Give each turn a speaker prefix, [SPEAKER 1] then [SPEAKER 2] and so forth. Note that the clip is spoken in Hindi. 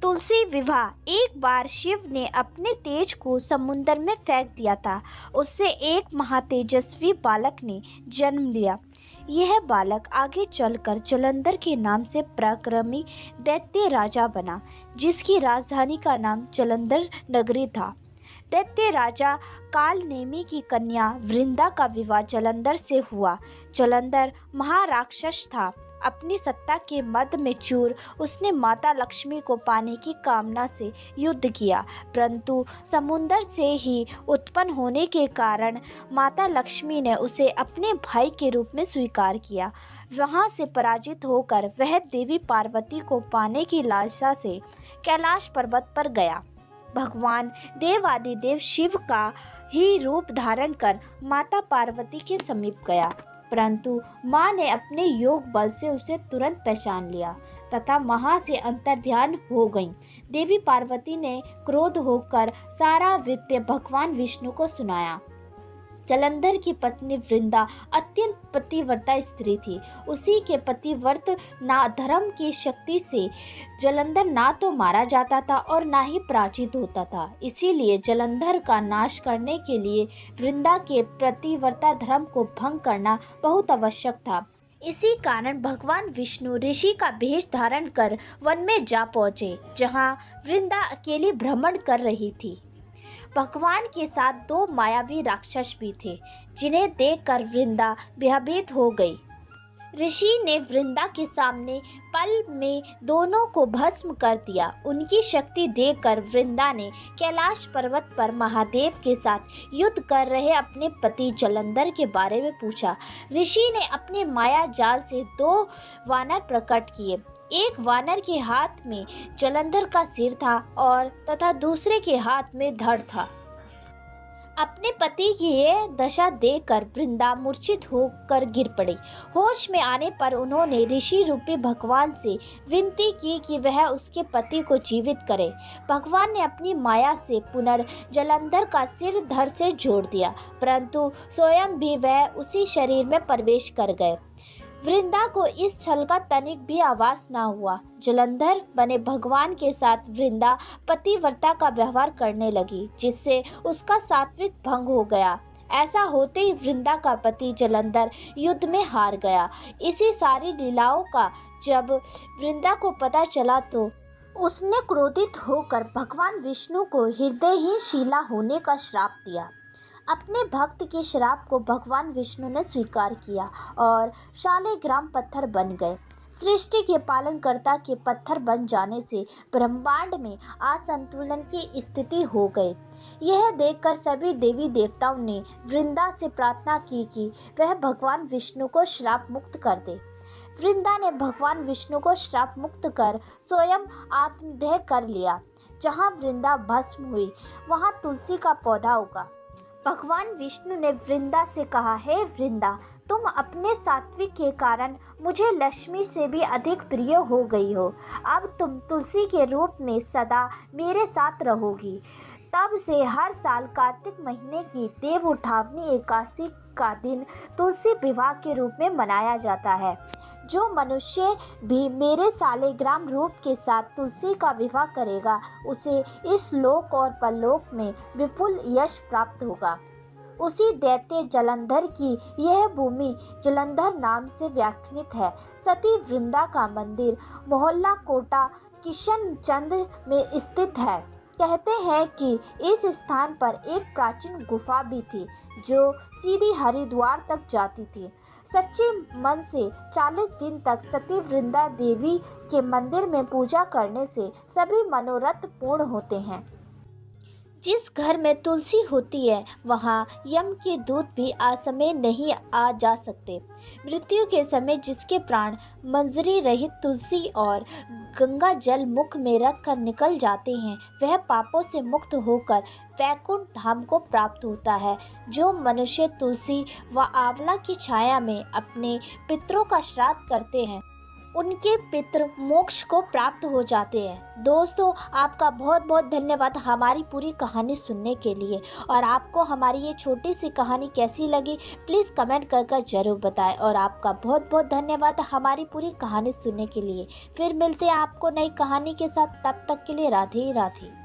[SPEAKER 1] तुलसी विवाह। एक बार शिव ने अपने तेज को समुद्र में फेंक दिया था। उससे एक महातेजस्वी बालक ने जन्म लिया। यह बालक आगे चलकर जलंधर के नाम से पराक्रमी दैत्य राजा बना, जिसकी राजधानी का नाम जलंधर नगरी था। दैत्य राजा कालनेमी की कन्या वृंदा का विवाह जलंधर से हुआ। जलंधर महाराक्षस था। अपनी सत्ता के मद में चूर उसने माता लक्ष्मी को पाने की कामना से युद्ध किया, परंतु समुद्र से ही उत्पन्न होने के कारण माता लक्ष्मी ने उसे अपने भाई के रूप में स्वीकार किया। वहां से पराजित होकर वह देवी पार्वती को पाने की लालसा से कैलाश पर्वत पर गया। भगवान देवादिदेव शिव का ही रूप धारण कर माता पार्वती के समीप गया, परंतु माँ ने अपने योग बल से उसे तुरंत पहचान लिया तथा वहां से अंतर्ध्यान हो गईं। देवी पार्वती ने क्रोध होकर सारा वृत्तांत भगवान विष्णु को सुनाया। जलंधर की पत्नी वृंदा अत्यंत पतिव्रता स्त्री थी। उसी के पतिव्रत ना धर्म की शक्ति से जलंधर ना तो मारा जाता था और ना ही पराजित होता था। इसीलिए जलंधर का नाश करने के लिए वृंदा के पतिव्रता धर्म को भंग करना बहुत आवश्यक था। इसी कारण भगवान विष्णु ऋषि का भेष धारण कर वन में जा पहुँचे, जहाँ वृंदा अकेली भ्रमण कर रही थी। भगवान के साथ दो मायावी राक्षस भी थे, जिन्हें देखकर वृंदा भयभीत हो गई। ऋषि ने वृंदा के सामने पल में दोनों को भस्म कर दिया। उनकी शक्ति देखकर वृंदा ने कैलाश पर्वत पर महादेव के साथ युद्ध कर रहे अपने पति जलंधर के बारे में पूछा। ऋषि ने अपने माया जाल से दो वानर प्रकट किए। एक वानर के हाथ में जलंधर का सिर था और तथा दूसरे के हाथ में धड़ था। अपने पति की यह दशा देखकर वृंदा मूर्छित होकर गिर पड़ी। होश में आने पर उन्होंने ऋषि रूपी भगवान से विनती की कि वह उसके पति को जीवित करे। भगवान ने अपनी माया से पुनः जलंधर का सिर धड़ से जोड़ दिया, परंतु स्वयं भी वह उसी शरीर में प्रवेश कर गए। वृंदा को इस छल का तनिक भी आभास न हुआ। जलंधर बने भगवान के साथ वृंदा पतिव्रता का व्यवहार करने लगी, जिससे उसका सात्विक भंग हो गया। ऐसा होते ही वृंदा का पति जलंधर युद्ध में हार गया। इसी सारी लीलाओं का जब वृंदा को पता चला तो उसने क्रोधित होकर भगवान विष्णु को हृदयहीन शिला होने का श्राप दिया। अपने भक्त के श्राप को भगवान विष्णु ने स्वीकार किया और शालिग्राम पत्थर बन गए। सृष्टि के पालनकर्ता के पत्थर बन जाने से ब्रह्मांड में असंतुलन की स्थिति हो गई। यह देखकर सभी देवी देवताओं ने वृंदा से प्रार्थना की कि वह भगवान विष्णु को श्राप मुक्त कर दे। वृंदा ने भगवान विष्णु को श्राप मुक्त कर स्वयं आत्मदेह कर लिया। जहाँ वृंदा भस्म हुई, वहाँ तुलसी का पौधा उगा। भगवान विष्णु ने वृंदा से कहा, हे वृंदा, तुम अपने सात्विक के कारण मुझे लक्ष्मी से भी अधिक प्रिय हो गई हो। अब तुम तुलसी के रूप में सदा मेरे साथ रहोगी। तब से हर साल कार्तिक महीने की देव उठावनी एकादशी का दिन तुलसी विवाह के रूप में मनाया जाता है। जो मनुष्य भी मेरे शालिग्राम रूप के साथ तुलसी का विवाह करेगा, उसे इस लोक और परलोक में विपुल यश प्राप्त होगा। उसी दैत्य जलंधर की यह भूमि जलंधर नाम से व्याख्यात है। सती वृंदा का मंदिर मोहल्ला कोटा किशनचंद में स्थित है। कहते हैं कि इस स्थान पर एक प्राचीन गुफा भी थी, जो सीधी हरिद्वार तक जाती थी। सच्चे मन से 40 दिन तक सती वृंदा देवी के मंदिर में पूजा करने से सभी मनोरथ पूर्ण होते हैं। जिस घर में तुलसी होती है, वहाँ यम के दूत भी असमय नहीं आ जा सकते। मृत्यु के समय जिसके प्राण मंजरी रहित तुलसी और गंगा जल मुख में रखकर निकल जाते हैं, वह पापों से मुक्त होकर वैकुंठ धाम को प्राप्त होता है। जो मनुष्य तुलसी व आंवला की छाया में अपने पितरों का श्राद्ध करते हैं, उनके पितृ मोक्ष को प्राप्त हो जाते हैं। दोस्तों, आपका बहुत बहुत धन्यवाद हमारी पूरी कहानी सुनने के लिए। और आपको हमारी ये छोटी सी कहानी कैसी लगी प्लीज़ कमेंट कर ज़रूर बताएं। और आपका बहुत बहुत धन्यवाद हमारी पूरी कहानी सुनने के लिए। फिर मिलते हैं आपको नई कहानी के साथ, तब तक के लिए राधे राधे।